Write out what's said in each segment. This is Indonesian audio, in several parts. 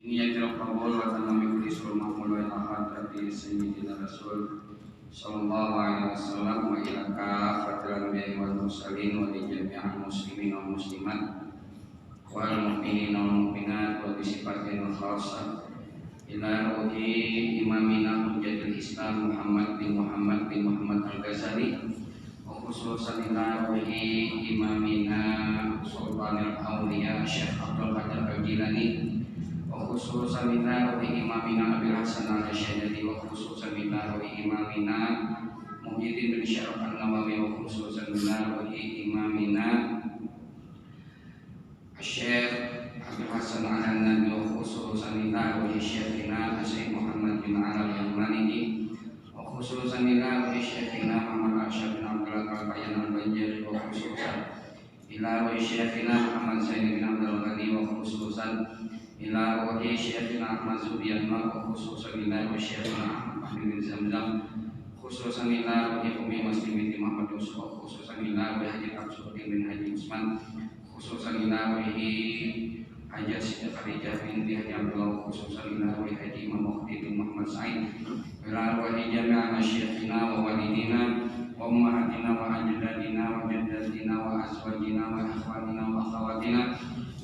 Niyatul qabul wa tamamul lisul mahmul wa ilahat Rabbi Sayyidina Rasul Sallallahu alaihi wasallam wa ila kafatil anbiya'i wal mursalin wa li jami'al muslimin wal muslimat wal mu'minin wal mu'minat wa bisifatin khasah ila ruhi imamina hujjatul Islam Muhammad bin Muhammad al-Ghazali wa khususan ila ruhi imamina sultanil awliya Syekh Abdul Qadir al-Jilani wa khususan minna wa imamina Abil Hasan al-Syadili wa khususan minna wa imamina Muhyiddin bin Syaraf an-Nawawi wa khususan minna wa imamina Syekh Abil Hasan al-Nabi wa khususan minna wa Syekhina Syekh Muhammad bin Ali al-Yamani wa khususan minna wa Syekhina Muhammad Arsyad bin Abdullah al-Qayan al-Banjari wa khususan ila wa Syekhina Muhammad Zain bin Abdul Ghani wa khususan ila ruhi Syekhina Ahmad Zubiyan wa khususan ila wa Syekhina Ahmad bin Zamzam khususan ila ruhi Umi Muslim bin Muhammad Yusuf wa khususan ila wa Haji Absuddin bin Haji Usman khususan ila ruhi Haji Siti Khadijah binti Haji Abdullah khususan ila ruhi Haji Imam Mukhti bin Muhammad Sa'id ila ruhi jami'a masyayikhina wa walidina wa ummahatina wa ajdadina wa jaddatina wa azwajina wa ikhwanina wa akhawatina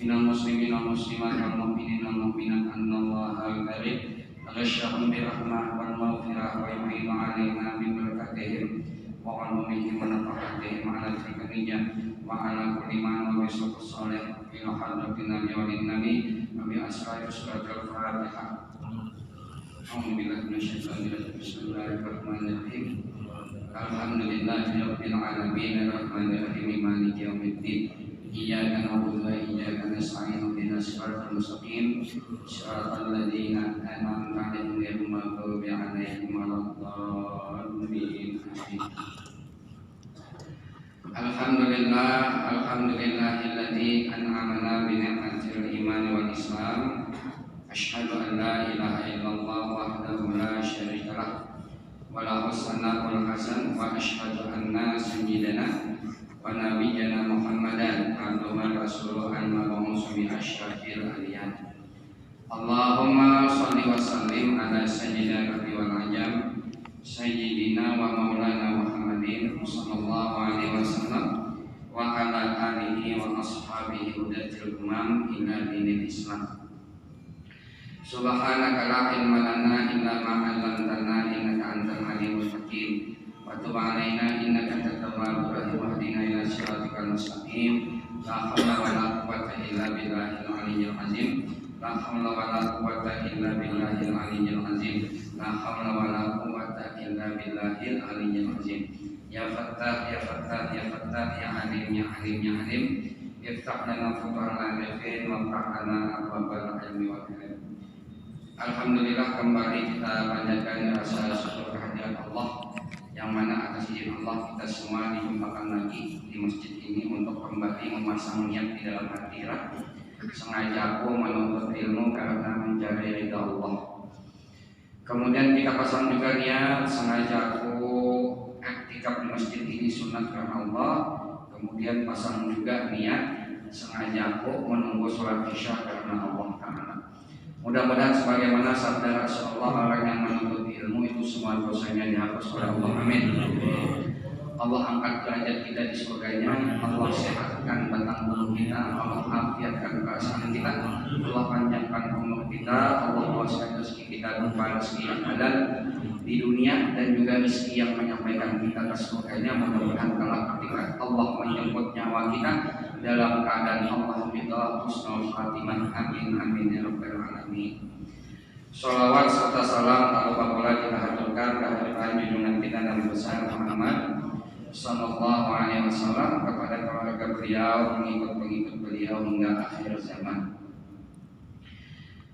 minal muslimin wal muslimat wal mu'minin wal mu'minat annallaha al-karim ghasyahum bi rahmah wal maghfirah wa yu'inu 'alaina bi barakatihim wa 'ulumihim wa nafa'atihim 'ala al-kaniyah wa 'ala kulli man wa bisulus salih ila hadratina bi walin nabi wa bi asra'i suratul fatihah. Alhamdulillah minasyaitonir rajim. Bismillahirrahmanirrahim. Alhamdulillahi rabbil alamin arrahmanir rahim maliki yaumiddin. Iyyaka na'budu wa iyyaka nasta'in ihdinas siratal mustaqim siratal ladzina an'amta 'alaihim ghairil maghdubi 'alaihim waladdallin. Alhamdulillahilladzi an'amana bi ni'matil iman wal islam. Asyhadu an la ilaha illallah wahdahu la syarika lah wa lahu as-sana'ul hasan wa asyhadu anna sayyidana wa nabiyyana Muhammadan abduhu rasuluhu al-mab'uts bi asyrafil aliyat. Allahumma shalli wa sallim ala sayyidina rabbi wal ajam sayyidina wa maulana Muhammadin sallallahu alaihi wasallam wa ala alihi wa ashabihi hudatil umam ila dinil Islam. Subhanaka la ilma lana illa ma 'allamtana innaka antal alimul hakim. Wa tub 'alaina innaka antat tawwabur rahim wahdina ila siratikal mustaqim. La haula wa la quwwata illa billahil aliyyil azim. La haula wa la quwwata illa billahil aliyyil azim. La haula wa la quwwata illa billahil aliyyil azim. Ya Fattah ya Fattah ya Fattah ya Alim ya Alim ya Alim. Iftah lana futuhal arifin wa ftah lana abwabal ilmi wal ilm. Alhamdulillah kembali kita panjatkan rasa syukur kehadirat Allah yang mana atas izin Allah kita semua dijumpakan lagi di masjid ini untuk kembali memasang niat di dalam hati. Sengaja aku menuntut ilmu karena mencari ridha Allah. Kemudian kita pasang juga niat sengaja aku iktikaf di masjid ini sunat karena Allah. Kemudian pasang juga niat sengaja aku menunggu sholat isya karena Allah Ta'ala. Mudah-mudahan sebagaimana sabda Rasulullah, orang yang menuntut ilmu itu semua dosanya dihapus oleh Allah. Amin. Allah angkat derajat kita di surganya, Allah sehatkan batang tubuh kita, Allah afiatkan perasaan kita, Allah panjangkan umur kita, Allah luaskan rezeki kita berupa rezeki yang halal di dunia dan juga rezeki yang menyampaikan kita ke surganya. Mudah-mudahan kelak ketika Allah menjemput nyawa kita dalam keadaan Allah ridha husnul khatimah. Amin amin ya rabbal alamin. Shalawat serta salam tak lupa pula kita haturkan kehadiran junjungan kita Nabi besar Muhammad sallallahu alaihi wasallam kepada keluarga beliau, pengikut-pengikut beliau hingga akhir zaman.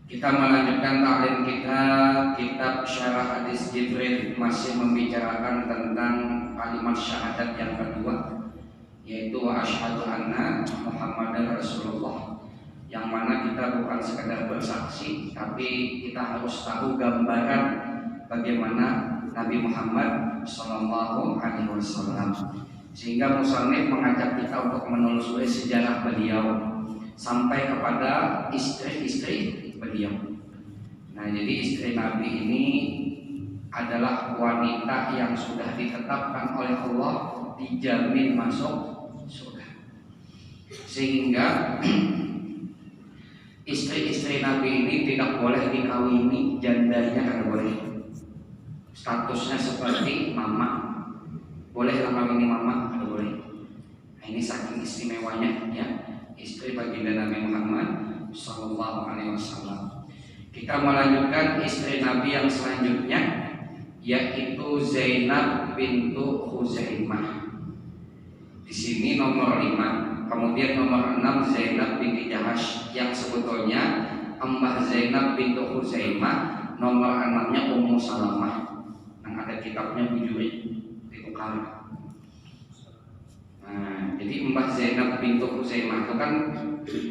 Kita melanjutkan taklim kita kitab Syarah Hadis Jibril, masih membicarakan tentang kalimat syahadat yang kedua, yaitu wa asyhadu anna Muhammadar Rasulullah, yang mana kita bukan sekedar bersaksi tapi kita harus tahu gambaran bagaimana Nabi Muhammad sallallahu alaihi wasallam. Sehingga musannif mengajak kita untuk menelusuri sejarah beliau sampai kepada istri-istri beliau. Nah, jadi istri Nabi ini adalah wanita yang sudah ditetapkan oleh Allah dijamin masuk surga. Sehingga istri-istri Nabi ini tidak boleh dikawini jandanya, kan boleh. Statusnya seperti mama, boleh kawini mama, kan boleh. Nah, ini saking istimewanya ya istri baginda Nabi Muhammad Sallallahu Alaihi Wasallam. Kita melanjutkan istri Nabi yang selanjutnya, yaitu Zainab bintu Khuzaimah. Di sini nomor 5. Kemudian nomor 6 Zainab binti Jahash, yang sebetulnya Mbah Zainab bintu Khuzaimah nomor 6-nya Ummu Salamah. Yang ada kitabnya bujuri ditukar. Nah, jadi Mbah Zainab bintu Khuzaimah itu kan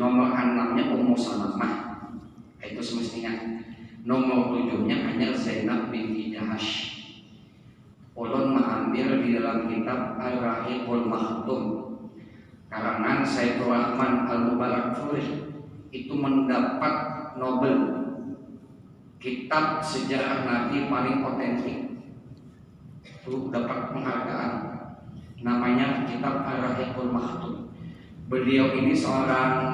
nomor 6-nya Ummu Salamah. Itu semestinya. Nomor 7-nya hanya Zainab binti Jahash. Ulun mengambil di dalam kitab Ar-Rahiqul Maktum karangan Sayyidul Rahman Al-Mubarakfuri, itu mendapat Nobel kitab sejarah Nabi paling otentik. Itu dapat penghargaan. Namanya kitab Ar-Rahiqul Maktum. Beliau ini seorang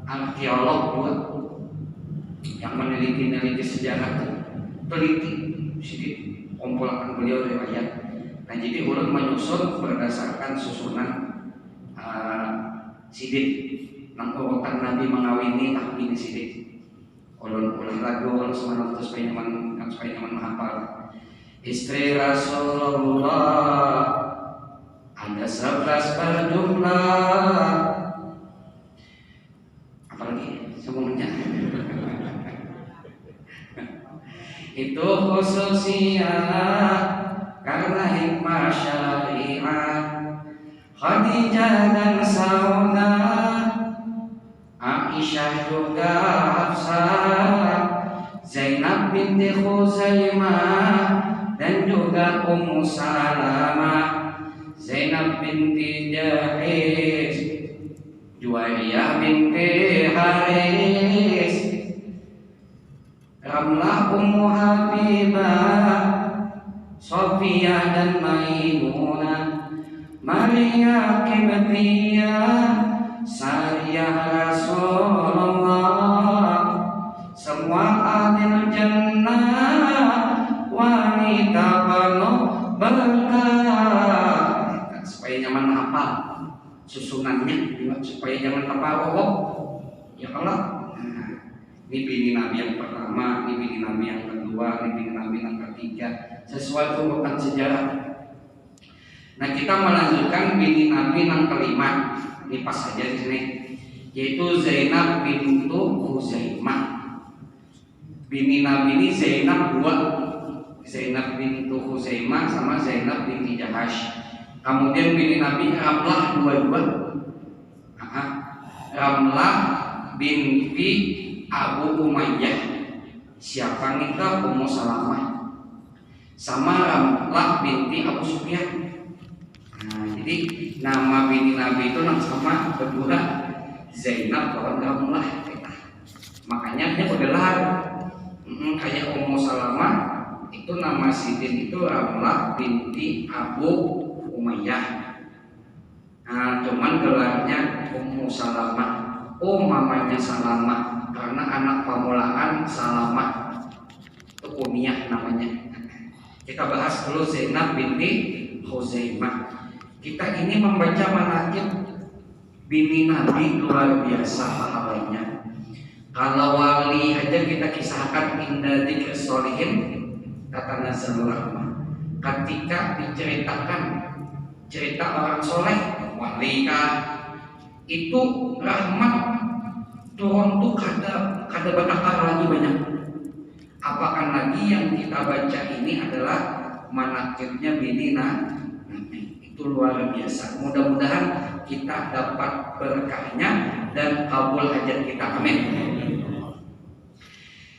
arkeolog juga yang meneliti sejarah, teliti sedikit kumpulan beliau riwayat. Nah, jadi ulun menyusun berdasarkan susunan sidik nang urutan Nabi mengawini tahmin sidik. Ulun ulang lagu ulun semangat supaya nyaman menghafal. Istri Rasulullah ada 11 berjumlah. Apalagi semuanya. Itu khususiyah karena hikmah syariah. Khadijah dan Sauda, Aisyah juga Hafsah, Zainab binti Khuzaimah dan juga Ummu Salamah, Zainab binti Jahish, Juwairiyah binti Haris, Ramlah Ummu Habibah, Sofiyah dan Maimunah, Maria Qibtiyah, Sariyah Rasulullah, semua ahli jannah, wanita penuh berkah. Supaya nyaman hafal susunannya, supaya jangan terparoh. Ya Allah. Ini bini Nabi yang pertama, ini bini Nabi yang kedua, ini bini Nabi yang ketiga, sesuai urutan sejarah. Nah, kita melanjutkan bini Nabi yang kelima, ini pas saja di sini, yaitu Zainab bintu Khuzaimah. Bini Nabi ini Zainab dua, Zainab bintu Khuzaimah sama Zainab binti Jahash. Kemudian bini Nabi Ramlah dua-dua, Ramlah binti Abu Umayyah, siapa nikah Ummu Salamah, sama Ramlah binti Abu Sufyan. Nah, jadi nama bini Nabi itu sama berdua, Zainab lawan Ramlah. Makanya dia udah kayak Ummu Salamah itu nama Sidin itu Ramlah binti Abu Umayyah. Nah, cuman gelarnya Ummu Salamah. Mamanya Salamah karena anak pamulaan Salamah, itu kunyah namanya. Kita bahas dulu Zainab binti Khuzaimah. Kita ini membaca manaqib bini Nabi luar biasa pahalanya. Kalau wali aja kita kisahkan inda dzikr sholihin tatanazzalu rahmah. Ketika diceritakan cerita orang soleh, wali kah, itu rahmat turun tuh kada batakar lagi banyak. Apakah lagi yang kita baca ini adalah manaqibnya bini Nabi, itu luar biasa. Mudah-mudahan kita dapat berkahnya dan kabul hajat kita, amin.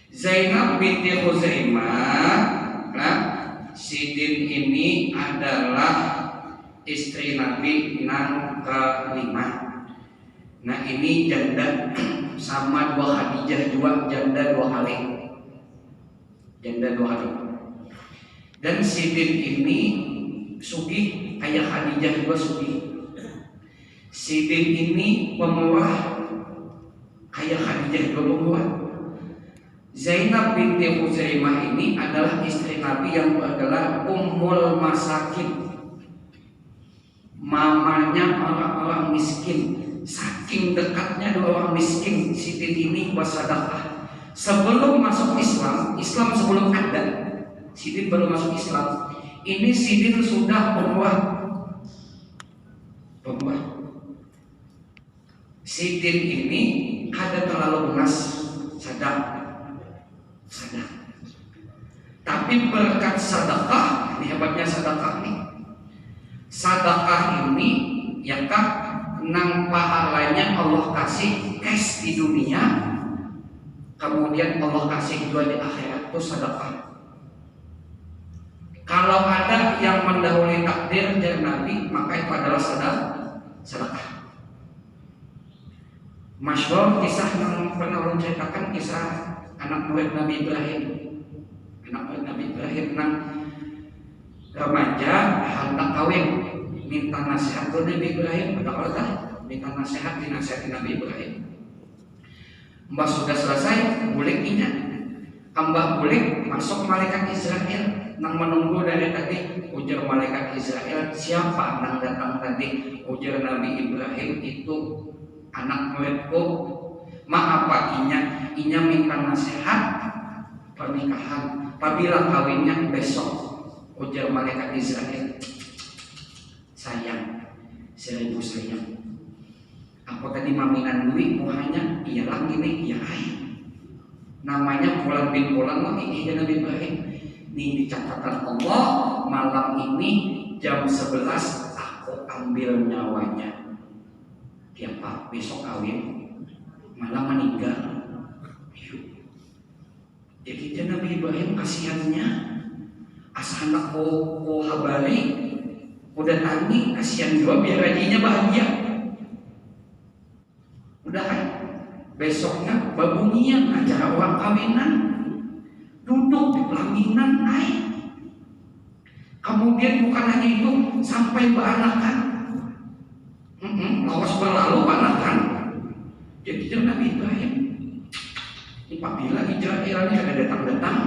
Zainab binti Khuzaimah, nah, Sidin ini adalah istri Nabi yang kelima. Nah, ini janda sama dua Khadijah juga, janda dua kali. Dan Sidin ini sugih, kayak Khadijah juga sugih. Sidin ini pemurah, kayak Khadijah juga pemurah. Zainab binti Khuzaimah ini adalah istri Nabi yang bergelar Ummul Masakin, mamanya orang-orang miskin. Saking dekatnya dua orang miskin, Sidin ini bersedekah. Sebelum masuk Islam sebelum ada, Sidin baru masuk Islam. Ini Sidin sudah pemurah. Sidin ini kada terlalu lunas, sadar. Tapi berkat sedekah, ini hebatnya sedekah nih. Sedekah ini ya kak, nang pahalanya Allah kasih cash di dunia, kemudian Allah kasih juga di akhirat, itu sedekah. Kalau ada yang mendahului takdir dari Nabi, maka itu adalah sedekah. Masyhur kisah yang pernah ulun ceritakan, kisah anak murid Nabi Ibrahim. Anak murid Nabi Ibrahim nang remaja hendak kawin, minta nasihat ke Nabi Ibrahim. Pada Allah minta nasihat, dinasihati Nabi Ibrahim. Mbak sudah selesai, boleh ingat. Mbak boleh masuk malaikat Israel nang menunggu dari tadi. Ujar malaikat Israel, siapa nang datang tadi? Ujar Nabi Ibrahim, itu anak muridku. Maaf Pak, inya minta nasihat pernikahan. Apabila kawinnya besok. Ujar malaikat Israel, sayang, 1000 sayang. Aku tadi maminan duit muhanya, iyalah gini, iya air. Namanya Fulan bin Fulan, ini dan Nabi Ibrahim. Ini di catatan Allah, malam ini jam 11 aku ambil nyawanya. Dia Pak, besok kawin, malam meninggal. Jadi dia Nabi Ibrahim kasihannya, asa anak ko habari, udah tani kasihan juga biar gajinya bahagia. Udah kan, besoknya babungian acara orang kawinan, duduk di pelaminan air. Kemudian bukan hanya itu, sampai beranakan. Lawas berlalu beranakan. Jadi dia Nabi Ibrahim, apabila Israel ini ada datang-datang,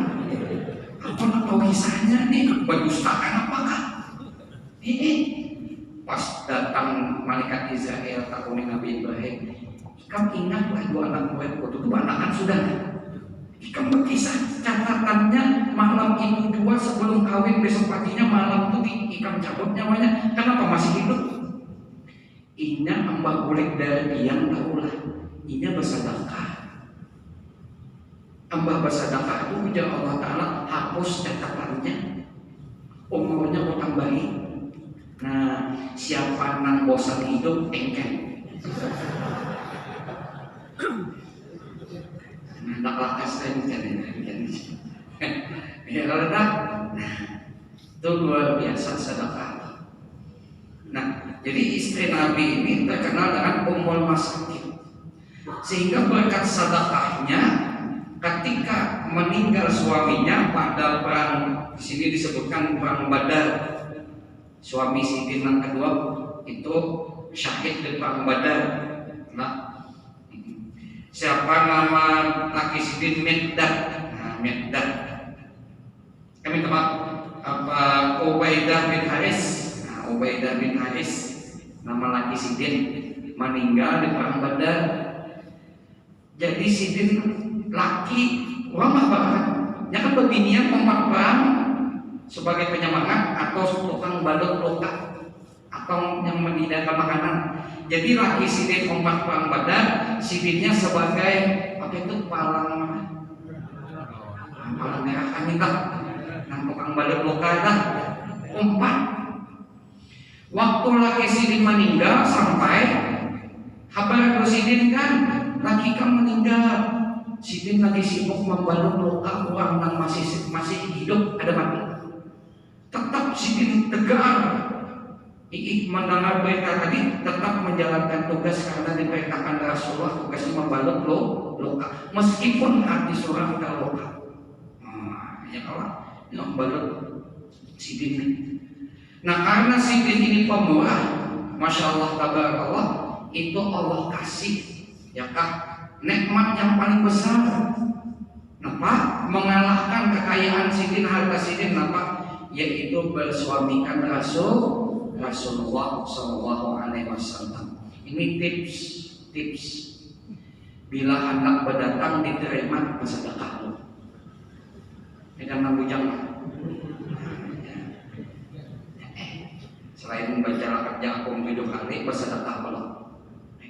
aku nak tahu kisahnya nih, berdustakan apakah? Pas datang malaikat Israel takunin Nabi Ibrahim, kamu ingatlah dua anak muridku itu anakan sudah. Kamu berkisah catatannya malam itu dua sebelum kawin, besok paginya malam itu ikam cabut nyawanya. Kenapa masih hidup? Inya ambak boleh dari yang tahulah. Inya bersedekah. Ambak bersedekah itu ujar Allah Ta'ala hapus catatannya, umurnya mau tambahin. Nah, siapa nang bosan hidup engken. Nak lakas lain kan ya kalau dah, itu luar biasa sedekah. Nah, jadi istri Nabi ini terkenal dengan Ummul Masakin, sehingga berkat sedekahnya ketika meninggal suaminya pada perang, di sini disebutkan perang Badar. Suami Sidin yang kedua itu syahid di perang Badar. Nah, siapa nama laki Sidin? Miqdad. Nah, Miqdad. Kami tempat apa Ubaidah bin Haris. Nah, Ubaidah bin Haris nama laki Sidin meninggal di perang Badar. Jadi Sidin laki orang apa? Ya kan berbinian kompak perang sebagai penyemangat atau tukang balut luka atau yang menyediakan makanan. Jadi laki Sidin kompak perang Badar, Sidinnya sebagai apa itu palang merah angin lah, yang tukang balut luka dah kompak. Waktu laki Sidin meninggal sampai kabar Sidin kan laki kamu meninggal. Sidin lagi sibuk membalut luka orang yang masih hidup ada mati. Tetap Sidin tegar mendengar berita tadi tetap menjalankan tugas karena diperintahkan Rasulullah tugasnya membalut luka meskipun hati seorang terluka. Ya Allah, yang membalut sidin. Nah karena sidin ini pemurah, masya Allah tabarakallah, itu Allah kasih ya kak nikmat yang paling besar. Napa? Mengalahkan kekayaan sidin, harta sidin, napa? Yaitu bersuamikan Rasulullah Shallallahu Alaihi Wasallam. Ini tips bila hendak berdatang diterima bersedekah. Dengan bujang. Selain membaca lakat jangkung 7 kali bersedekah belum?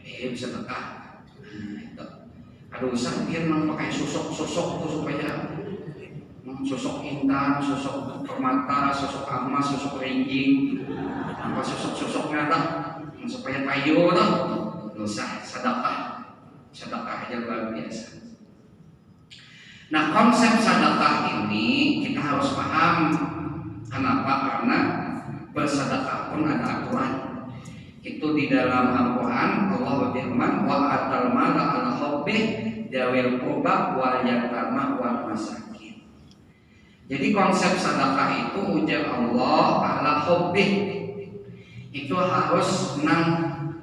Bersedekah. Ada usaha dia pakai sosok tuh supaya sosok intan, sosok permata, sosok emas, sosok ringging, apa sosoknya dah supaya payu dah. Dosa sedekah aja luar biasa. Nah konsep sedekah ini kita harus paham. Kenapa? Karena bersedekah pun ada aturan. Itu di dalam Al-Quran Allah berfirman wa atal mala ala hubbih dzawil qurba wal yatama wal masakin. Jadi konsep sedekah itu ujar Allah ala hubbih. Itu harus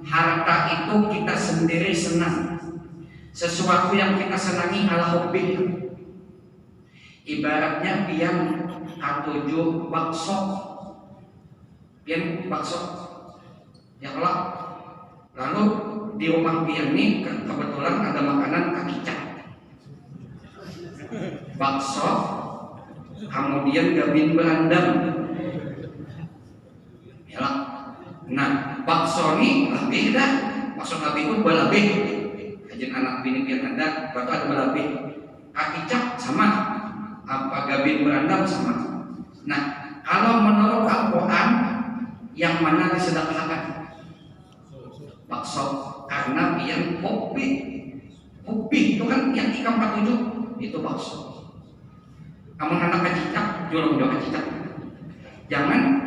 harta itu kita sendiri senang. Sesuatu yang kita senangi ala hubbih. Ibaratnya pian katuju bakso. Pian bakso. Ya kalau lalu di rumah pian ini kebetulan ada makanan kakicak, bakso, kemudian gabin berandam. Ya lah. Nah bakso ini lebih dah, bakso gabin pun berlebih. Kajian anak bini pian ada, berarti ada berlebih. Kakicak sama, apa gabin berandam sama. Nah kalau menurut Al-Quran yang mana disedekahkan? Bakso, karena pian hobi itu kan yang 347 itu bakso. Kamu anak kacicak, jual kacicak. Jangan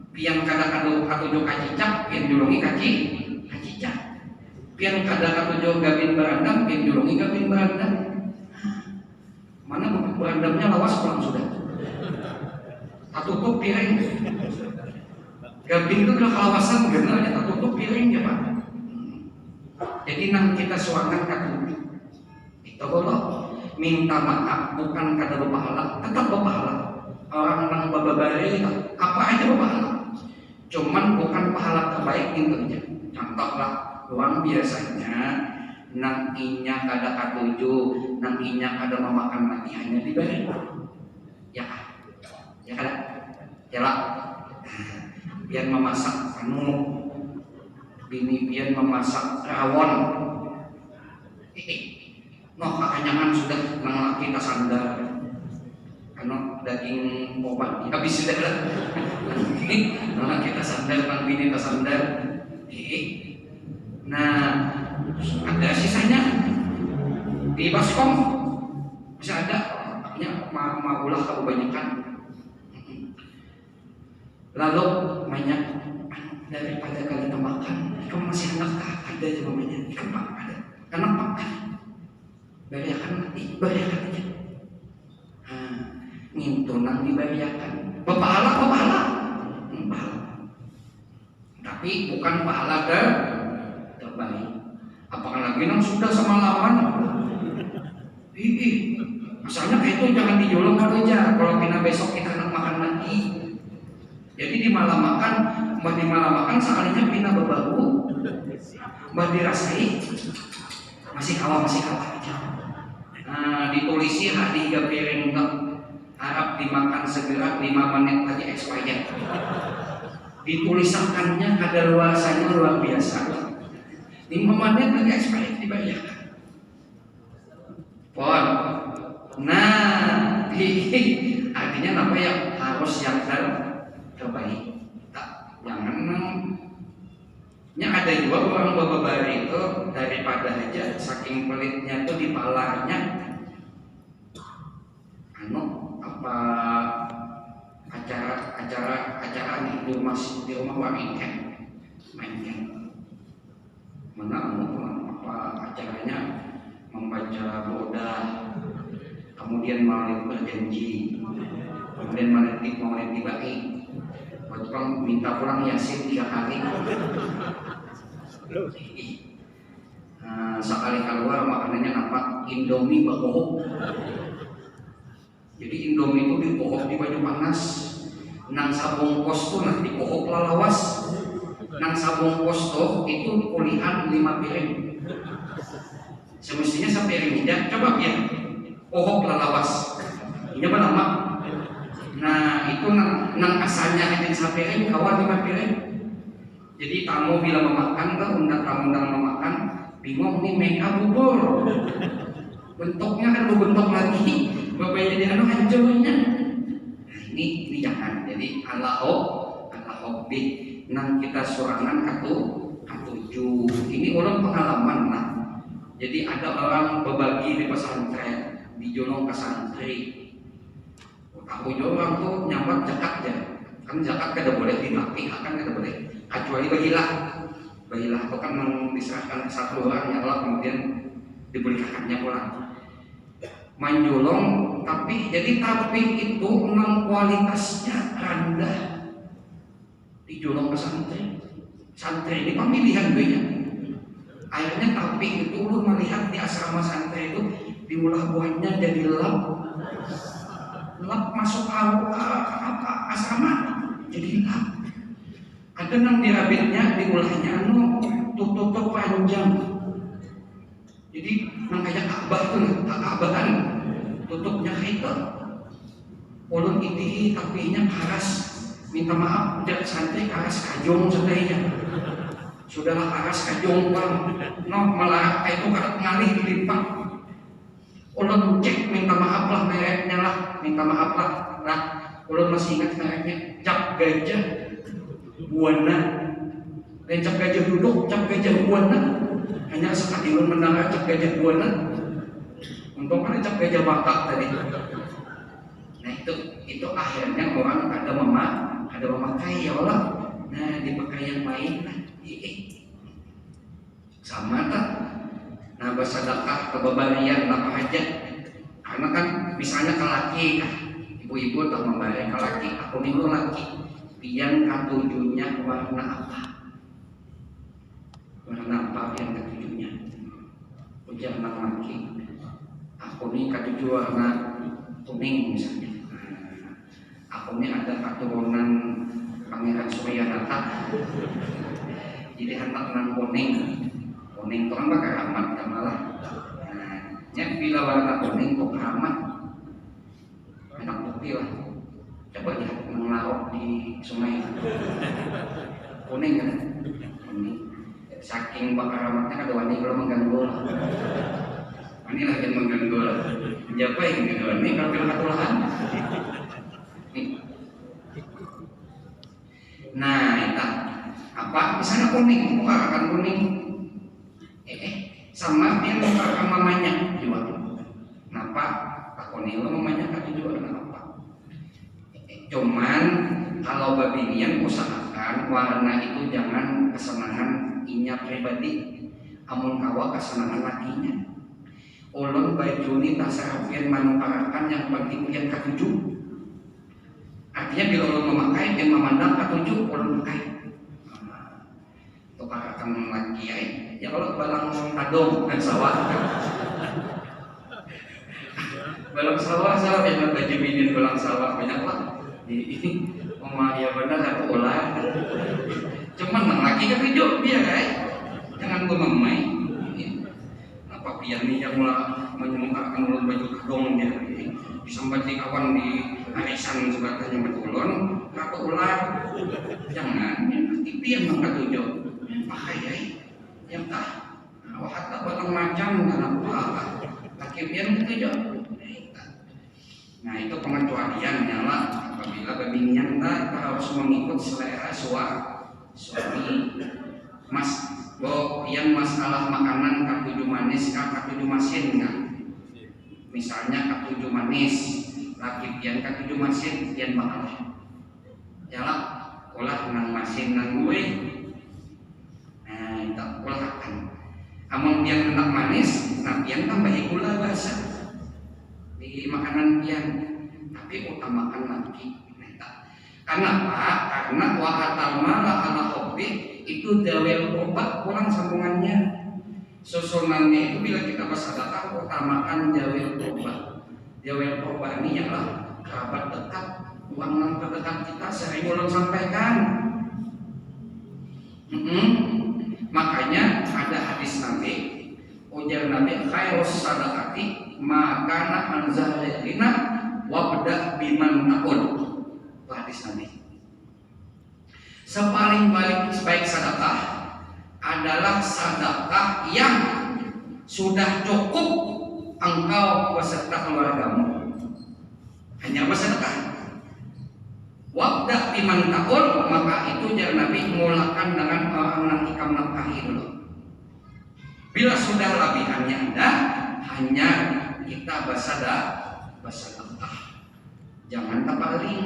pian kadang-kadang katujuh kacicak, pian julungi kacicak. Pian kadang-kadang gabin berandam, pian julungi gabin berandam. Mana berandamnya lawas pulang sudah. Tutup piring. Gabin itu kalau kawasan genarnya tertutup piringnya pak. Jadi nang kita suangan katujuh. Itu kalau minta maaf bukan kata berpahala, tetap berpahala. Orang nang bababari apa aja berpahala. Cuman bukan pahala terbaik intinya. Contohlah orang biasanya nang inya kada katujuh, nang inya kada memakan mati hanya dibayar. Ya kada. Ya lah. Biar memasak bini biar memasak rawon. Noh kekenyangan sudah nang laki tak sandar. Karena daging obat habis sudah lah. Nang laki tak sandar, nang bini tak sandar. Nah ada sisanya di baskom bisa ada. Makanya maulah kebanyakan. Lalu banyak daripada kalian makan, kamu masih anak ada aja mamanya, ikan pak ada, anak pak bariakan mati, bariakan aja. Ngintunang dibariakan, pahala. Tapi bukan pahala terbaik. Apakah lagi nang sudah sama lawan? Asalnya kayak itu jangan dijolong aja. Kalau kita besok kita anak makan mati. Jadi di malam makan sekalinya pina berbau, mbak dirasai masih kalah aja. Nah, ditulisi di 3 piring harap dimakan segera 5 menit lagi expired. Ditulisankannya kadaluarsanya luar biasa. 5 menit lagi expired dibayarkan. Nah, artinya apa yang harus yang terbaik. Jangan ada juga orang bababari itu daripada aja saking pelitnya itu dipalarnya acara acara di rumah main kan. Mana apa acaranya membaca boda, kemudian maulid berjanji, kemudian maulid baik. Tukang minta pulang Yasin 3 kali. Sekali keluar makanannya apa? Indomie bakohok. Jadi Indomie itu dikohok di baju panas. Nang sabung kos tuh nah dikohok lalawas. Nang sabung kos tuh itu kulihan 5 piring. Semestinya sepiring aja. Coba ya, kohok lalawas. Ini apa nama? Nah itu nang asalnya hanya sapiring, kawan 5 piring. Jadi tamu bila memakan, undang tamu memakan, bingung nih mereka bubur. Bentuknya kan berbentuk lagi, bapaknya jadi hancurnya. Nah ini jangan. Jadi Allah hobi nang kita surangan katuju. Ini ulang pengalaman lah. Jadi ada orang berbagi di pesantren, dijolong ke santri. Aku orang tuh nyambat zakat ya, kan zakat kada boleh dipakai, kan kada boleh. Kecuali bagilah itu kan diserahkan ke satu orang yang Allah kemudian diberikannya pulang. Manjolong tapi itu memang kualitasnya rendah. Dijolong ke santri ini pemilihan banyak. Akhirnya tapi itu lu melihat di asrama santri itu diulah buahnya jadi lap masuk apa asrama jadi lap. Ada nang dirabitnya diulahnya tutup panjang. Jadi nang kayak Ka'bah tuh, Ka'bahan tutupnya itu. Ulun itihi tapi nya karas. Minta maaf udah santri karas kajong sebelahnya. Sudahlah karas kajong bang. Malah itu karat ngalih dilimpah. Ulun cek minta maaf lah mereknya lah, minta maaf lah. Nah, ulun masih ingat mereknya cap gajah buana. Dan cap gajah duduk, cap gajah buana. Hanya sekali ulun mendengar cap gajah buana. Untung kan cap gajah bakak tadi. Nah itu akhirnya orang ada memakai ya Allah. Nah dipakai yang lain sama tak. Nah bersedekah kebabarian apa aja. Karena kan misalnya ke laki, ibu-ibu tak membayar ke laki, aku nih lu laki, pian katujunya warna apa? Warna apa pian katujunya? Ujar anak laki, aku nih katuju warna kuning misalnya. Aku nih ada keturunan Pangeran Suryanata, jadi anak nang kuning itu kan pakai rahmat kan malah. Nah, bila warna kuning kok rahmat, enak putih lah. Coba ya mengarok di sungai kuning kan, kuning. Saking bakar rahmatnya ada wani kalau mengganggu lah. Ini lagi mengganggu lah. Siapa yang gitu ini kalau ketulahan. Nah, itu apa? Misalnya kuning, muka akan kuning. Sama yang muka akan mamanya juga. Kenapa? Pak kuning lo mamanya kan juga kenapa? Cuman kalau babinian usahakan warna itu jangan kesenangan inya pribadi, amun kawa kesenangan lakinya. Ulun baju ini tasarapian manuparakan yang penting yang ketujuh. Artinya bila ulun memakai dan memandang ketujuh ulun pakai. Tukarakan lagi ya kalau balang tadong dan sawah. Balang sawah yang baju binin balang sawah banyak lah. Ini ya benar aku ulah. Cuman nang lagi ketujuh biar jangan gue memai. Apa pian nih yang mulai menyembuhkan ulun baju tadong ya. Disambat di kawan di arisan sebagainya betulun atau ular jangan nanti pian mangkat tujuh pakai yang tak wahat tak batang macam kenapa laki pian tujuh. Nah itu pengecualian nyala apabila babinian tak harus mengikut selera suami mas pian masalah makanan katujuh manis katujuh masin kan. Misalnya ketujuh manis, laki pian ketujuh masin, pian bakal. Jalak ulah nang masin nang gue. Nah, itu ulah akan. Amun pian hendak manis, nah pian tambah gula basa di makanan pian, tapi utamakan lagi. Kenapa? Karena wa atal mala ala hubbi itu dawil obat kurang sambungannya. Susunannya itu bila kita bersedekah utamakan jawil obat. Jawil obat ini ialah kerabat dekat, uang terdekat kita sering ulun sampaikan. Makanya ada hadis Nabi, ujar Nabi khairus sadaqati makana anzalina wabda biman takun. Itu hadis Nabi. Sepaling baik sedekah adalah sedekah yang sudah cukup engkau beserta keluargamu. Hanya bersedekah. Wabda biman takun, maka itu jar Nabi mulakan dengan orang yang ikam nafkahi dulu. Bila sudah lebihannya ada, hanya kita bersedekah. Jangan terpaling.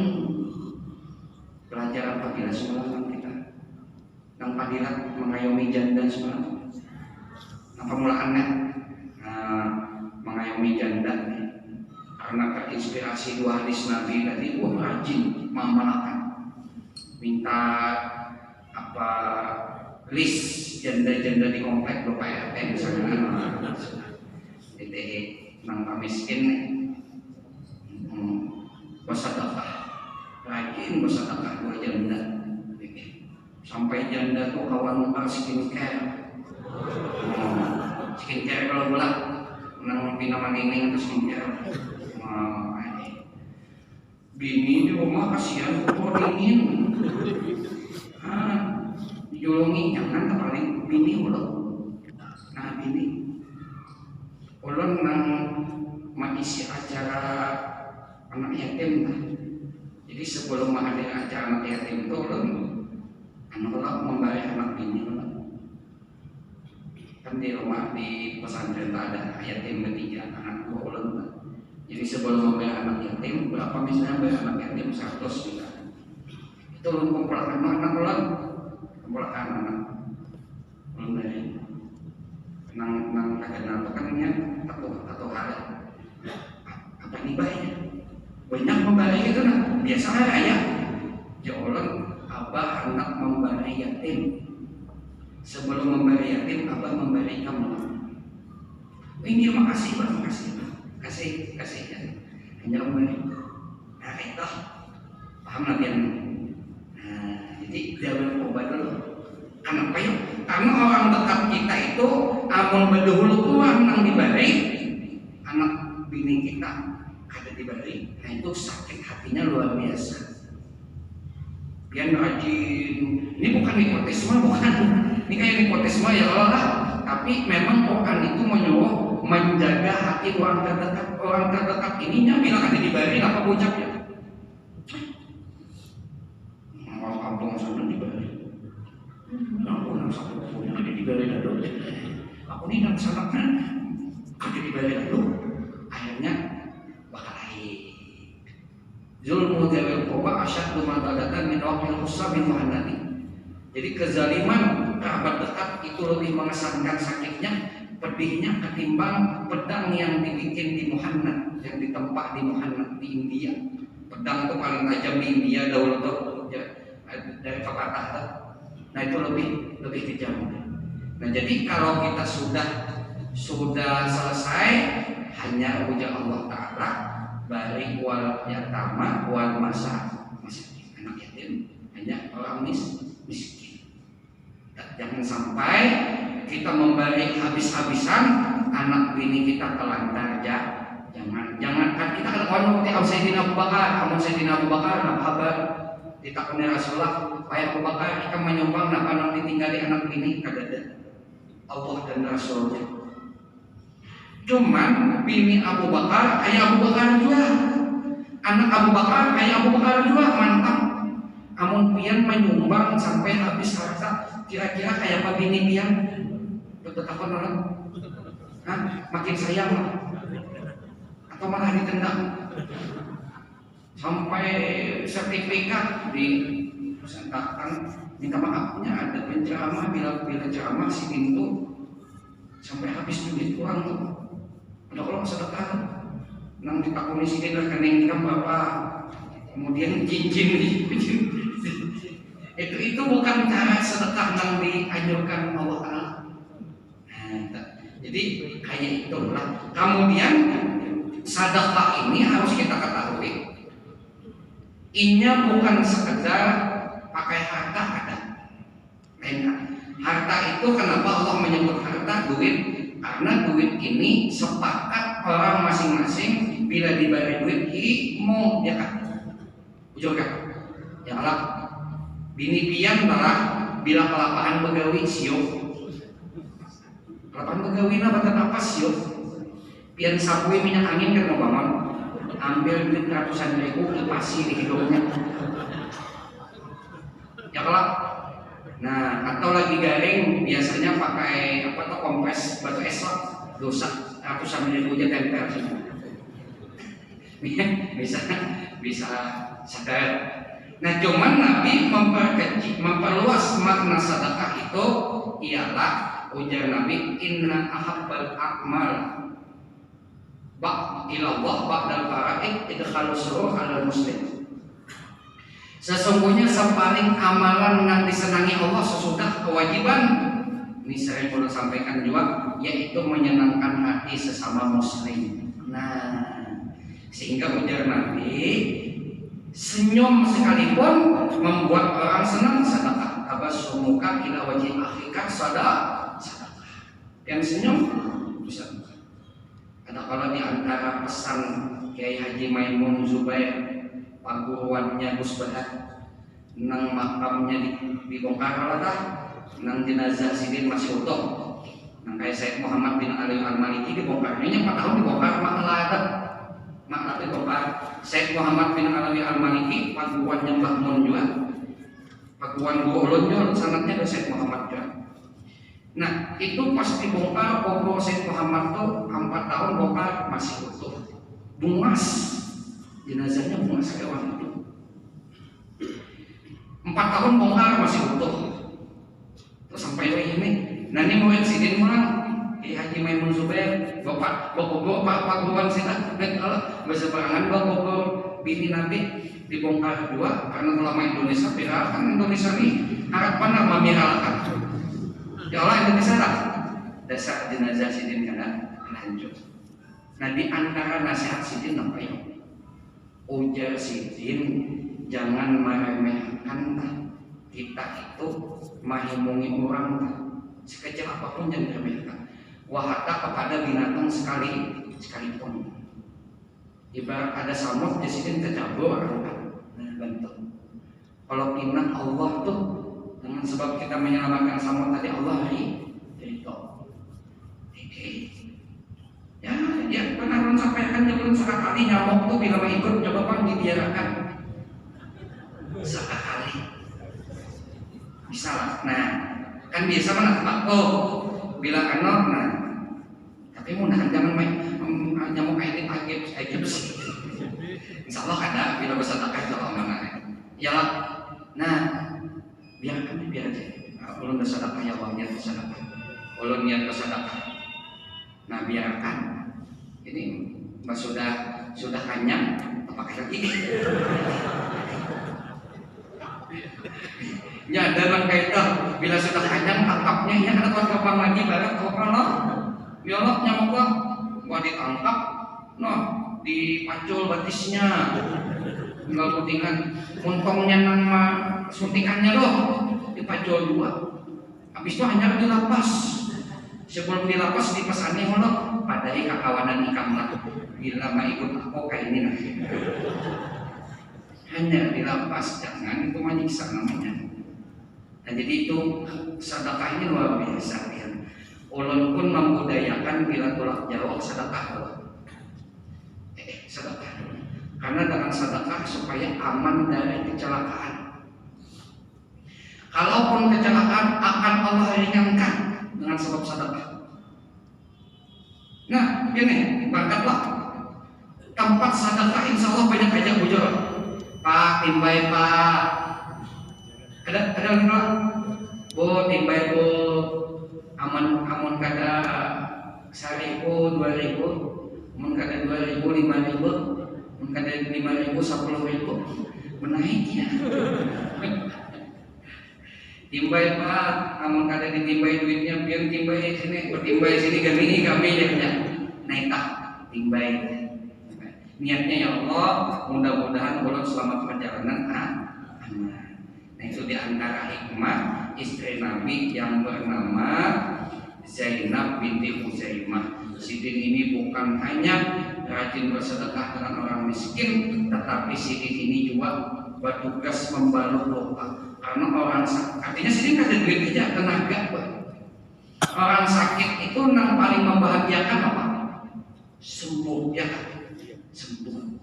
Pelajaran fadilah semalam kita. Nang fadilah mengayomi janda semalam. Apa mulaannya? Mengayomi janda. Karena terinspirasi dua hadis Nabi tadi, rajin memalakan. Minta apa list janda-janda di komplek lupa RT misalnya. Jadi nang miskin bersedekah. Rajin bersedekah dua janda. Sampai janda tuh kawan skincare. Skincare kalau bulan nang pinaman ini atau skincare. Bini di rumah kasihan kok dingin. Dijolongi jangan paling bini ulo. Nah bini ulun nang mengisi acara anak yatim lah. Jadi sebelum ada acara anak yatim itu ulun anak membayar anak bini ulun. Kan di rumah di pesantren ada yatim bertiga anak dua ulun. Jadi sebelum membayar anak yatim, berapa misalnya bayar anak yatim 100 juta. Itu ulun kumpulkan anak ulun, kumpulkan anak ulun dari nang kadang kan ini atau hari. Apa nih baiknya? Banyak membayar itu nah, biasanya raya. Ya ulun abah anak membayar yatim. Sebelum membayar yatim, abah membayar kamu. Ini makasih Pak, makasih Pak. Kasih kan hanya umur. Nah itu paham lagi yang jadi jangan obat dulu. Kenapa ya? Karena orang dekat kita itu amun berdahulu uang yang diberi anak bini kita ada diberi. Nah itu sakit hatinya luar biasa. Biar rajin. Ini bukan nepotisme, bukan. Ini kayak nepotisme ya Allah. Tapi memang Quran itu menyuruh menjaga hati orang terdekat. Orang terdekat ininya bilang ada dibari apa puncaknya? Mau kampung sana dibari. Aku nang sana punya ada dibari dulu. Aku nih nang sana kan ada dibari dulu. Akhirnya bakal aib. Zulmu dzawil qurba asyaddu madadatan min waqil usra min muhannati. Jadi kezaliman kerabat dekat itu lebih mengesankan sakitnya, pedihnya ketimbang pedang yang dibikin di Muhammad, yang ditempa di Muhammad di India. Pedang itu paling tajam di India dahulu tuh dari pepatah tuh. Nah itu lebih kejam. Nah jadi kalau kita sudah selesai, hanya ujar Allah Taala bari wal yatama wal masakin, anak yatim hanya orang miskin. Jangan sampai kita memberi habis-habisan anak bini kita telantar aja. Jangan kan kita kan orang seperti Sayyidina Abu Bakar, Sayyidina Abu Bakar apa kabar ditakuni Rasulullah, supaya Abu Bakar kita menyumbang anak ditinggali anak bini kadada Allah dan Rasulnya. Cuman bini Abu Bakar kayak Abu Bakar juga, anak Abu Bakar kayak Abu Bakar juga mantap. Amun pian menyumbang sampai habis harta, kira-kira kayak apa bini pian? Betul takut orang? Makin sayang lah, atau malah ditendang? sampai sertifikat disentakan minta maafnya ada penceramah bila ceramah si pintu sampai habis duit kurang tuh. Udah kalau sedekah nang ditakuni si kita rekening kan bapak kemudian cincin itu bukan cara sedekah yang dianjurkan Allah. Nah, jadi kayak itulah. Kemudian sedekah ini harus kita ketahui, inya bukan sekedar pakai harta ada. Harta itu kenapa Allah menyebut harta duit? Karena duit ini sepakat orang masing-masing bila diberi duit mau ya kan, ujung kan, ya Allah. Bini pian malah bila kelapaan begawi siok, kelapaan begawi na batan apa siok, pian sabui minyak angin kan mau bangun, ambil duit ratusan ribu dipasi di hidungnya, ya kalau. Nah, atau lagi garing biasanya pakai apa tuh kompres batu esok dosa ratusan ribu aja tempel bisa sadar. Nah, cuman Nabi memperluas makna sedekah itu ialah ujar Nabi inna ahabbal a'mal ilallah ba'dal fara'id idkhalu surur ala muslim. Sesungguhnya sepaling amalan yang disenangi Allah sesudah kewajiban, ini sering perlu sampaikan juga, yaitu menyenangkan hati sesama muslim. Nah, sehingga ujar Nabi, senyum sekalipun membuat orang senang sedekah. Tabassumuka ila wajhi akhika sedekah. Yang senyum bisa. Ada kalau di antara pesan Kiai Haji Maimun Zubair paguruannya Gus Bahat nang makamnya dibongkar lah, nang jenazah sidin masih utuh, nang kayak Syekh Muhammad bin Ali Al-Maliki dibongkarnya 4 tahun dibongkar makna dibongkar. Syekh Muhammad bin Ali Al-Maliki paguruannya Mbah Mun juga, paguruan Ulun juga sanadnya ke Syekh Muhammad juga. Nah itu pas dibongkar kubur Syekh Muhammad tuh 4 tahun bongkar masih utuh, bungas. Jenazahnya bungas kewan itu 4 tahun bongkar masih utuh. Terus sampai ini, nah ini mau sidin mah Haji Maimun Zubair bapak paguruan sita bahasa perangan bapak bini Nabi dibongkar juga karena ulama Indonesia viral kan. Indonesia ini harapan memiralkan ya Allah Indonesia lah dasar jenazah sidin karena hancur. Nah di antara nasihat sidin apa ya? Ujar sidin jangan meremehkan kita itu mahimungi orang sekecil apapun jangan diremehkan. Wahata kepada binatang sekalipun. Ibarat ada samut di sidin tercabur orang. Nah bentuk. Kalau pindah Allah tuh dengan sebab kita menyelamatkan samut tadi Allah ridho. Ya pernah belum sampaikan belum sekali nyamuk tuh bila mau ikut coba bang dibiarkan sekali bisa lah. Nah kan biasa mana tebak bila kanor. Nah tapi mudahan jangan main nyamuk kayak agib sih. Insya Allah ada bila bersedekah itu mana ya lah. Nah biar aja ulun bersedekah ya uangnya bersedekah, ulun niat bersedekah. Nah biarkan ini mbak sudah kenyang apa kayak lagi ya dalam kaitan bila sudah kenyang tangkapnya ya ada kapan lagi barat kalau biolog nyamuk lah buat ditangkap dipacul batisnya tinggal putingan untungnya nama suntikannya loh dipacul 2 habis itu hanya dilapas. Sebelum dilapas dipesani Allah padai kakawanan ikam lah bila mau ikut aku kayak ini lah. Hanya dilapas, jangan itu menyiksa namanya. Nah jadi itu sedekah ini luar biasa ya. Ulun pun membudayakan bila tulak jawab sedekah sedekah karena dengan sedekah supaya aman dari kecelakaan. Kalaupun kecelakaan akan Allah ringankan dengan sebab sedekah. Nah, gini, berangkatlah tempat sedekah insya Allah banyak aja bujur. timbay Pak. Ada lima. Bu timbay Bu. Amun kada 1.000 2.000, amun kada 2.000 5.000, amun kada 5.000 10.000, menaik ya. Timbay Pak, amun kada ditimbay duitnya pian timbay sini kami ya. Naik tak timbay. Niatnya ya Allah, mudah-mudahan ulun selamat perjalanan aman. Nah itu diantara hikmah istri Nabi yang bernama Zainab binti Huzaimah. Sidin ini bukan hanya rajin bersedekah dengan orang miskin, tetapi Sidin ini juga bertugas membalut luka. Karena orang sakit, artinya Sidin kada duit aja, tenaga. Orang sakit itu yang paling membahagiakan apa? Sembuh ya kan? Sembuh.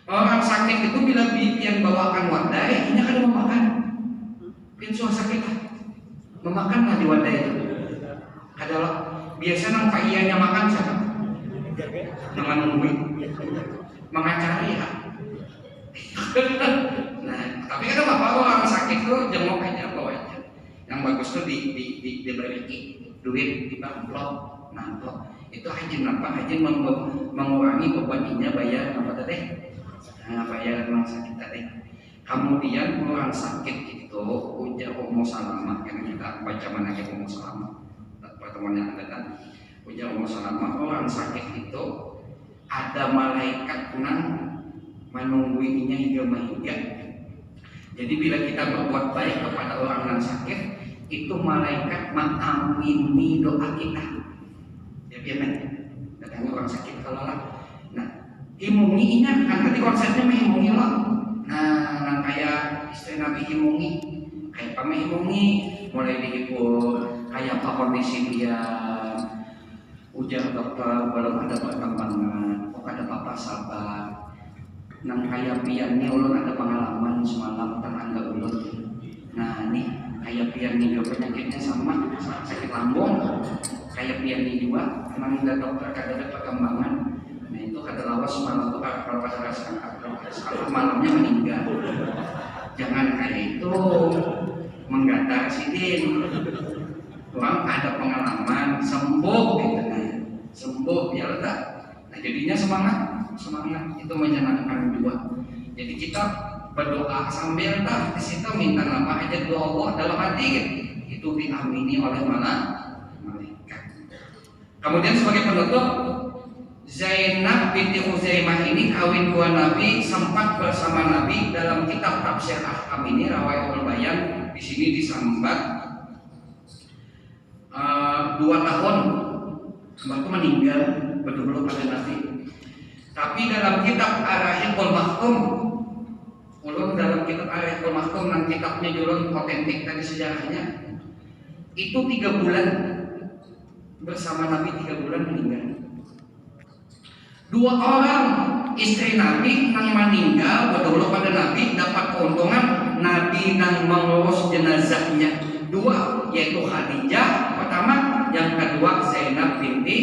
Orang sakit itu bila yang bawakan wadah, ini kan memakan. Pinsuah sakit memakanlah di wadah itu. Adalah biasa nang ianya makan siapa? Dengan nungguin, mengacari ya. Nah, tapi kan apa orang sakit itu jenguk aja bawa aja. Yang bagus tuh diberi duit di amplop, namplok. Itu hajin apa? Hajin mengurangi bebannya bayar apa tadi? Nah, bayar orang sakit tadi. Kemudian orang sakit itu ujar Ummu Salamah yang kita baca mana ya Ummu Salamah pertemuan yang ada kan. Ujar Ummu Salamah orang sakit itu ada malaikat nang menungguinya hingga mahingga. Jadi bila kita berbuat baik kepada orang yang sakit, itu malaikat mengamini doa kita. Ya biar datangnya orang sakit kalau lah. Nah, imungi ini kan tadi konsepnya mengimungi lah. Nah, nang kayak istri Nabi imungi, kayak kami imungi, mulai dihibur, kayak apa kondisi dia. Ujar dokter belum ada perkembangan, kok ada papa sabar. Nang kayak piannya ulun ada pengalaman semalam tetangga ulun. Nah nih kayak pian juga penyakitnya sama sakit lambung. Kayak pian juga memang ada dokter ada perkembangan. Nah itu kata lawas semalam tuh kalau kalau malamnya meninggal. Jangan kayak itu menggatar Sidin. Orang ada pengalaman sembuh gitu nah. Sembuh ya tak. Nah jadinya semangat itu menyenangkan juga. Jadi kita berdoa sambil di situ minta nama aja doa Allah dalam hati itu diamini oleh malaikat. Kemudian sebagai penutup, Zainab binti Huzaimah ini kawin dua Nabi, sempat bersama Nabi dalam kitab tafsir Ahkam ini Rawaiyul Bayan di sini disambat 2 tahun sebab itu meninggal berdua pada Nabi. Tapi dalam kitab Ar-Rahiqul Mahkum, ulun dalam kitab Ar-Rahiqul Mahkum dan kitabnya ulun otentik tadi sejarahnya, itu 3 bulan bersama Nabi 3 bulan meninggal. 2 orang istri Nabi yang meninggal berdua pada Nabi dapat keuntungan Nabi yang mengurus jenazahnya 2 yaitu Khadijah pertama, yang kedua Zainab binti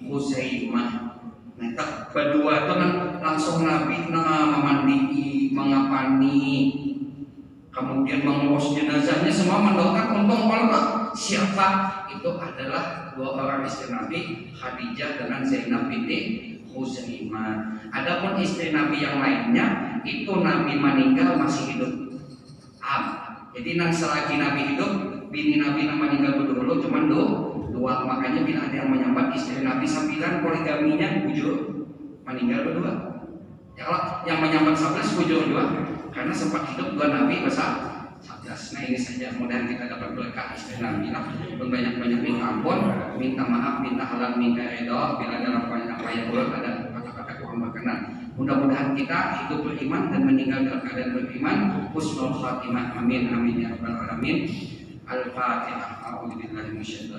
Huzaimah. Nah, berdua itu kan langsung Nabi memandi, mengapani, kemudian mengurus jenazahnya semua mendoakan untung Allah. Siapa? Itu adalah 2 orang istri Nabi, Khadijah dengan Zainab binti Huzaimah. Adapun istri Nabi yang lainnya itu Nabi meninggal masih hidup. Jadi nang selagi Nabi hidup, bini Nabi yang meninggal dulu cuma 2. Makanya bila ada yang menyambat istri Nabi 9 poligaminya bujur meninggal 2. Yang menyambat 11 bujur 2 karena sempat hidup 2 Nabi besar 11. Nah ini saja mudah kita dapat berkah istri Nabi lah. Banyak-banyak minta ampun, minta maaf, minta halal, minta ridho. Bila dalam banyak ayat bulan ada kata-kata kurang berkenan. Mudah-mudahan kita hidup beriman dan meninggal dalam keadaan beriman. Husnul khatimah. Amin amin ya rabbal alamin. Al-Fatihah. A'udzubillahi minasyaitonir rajim.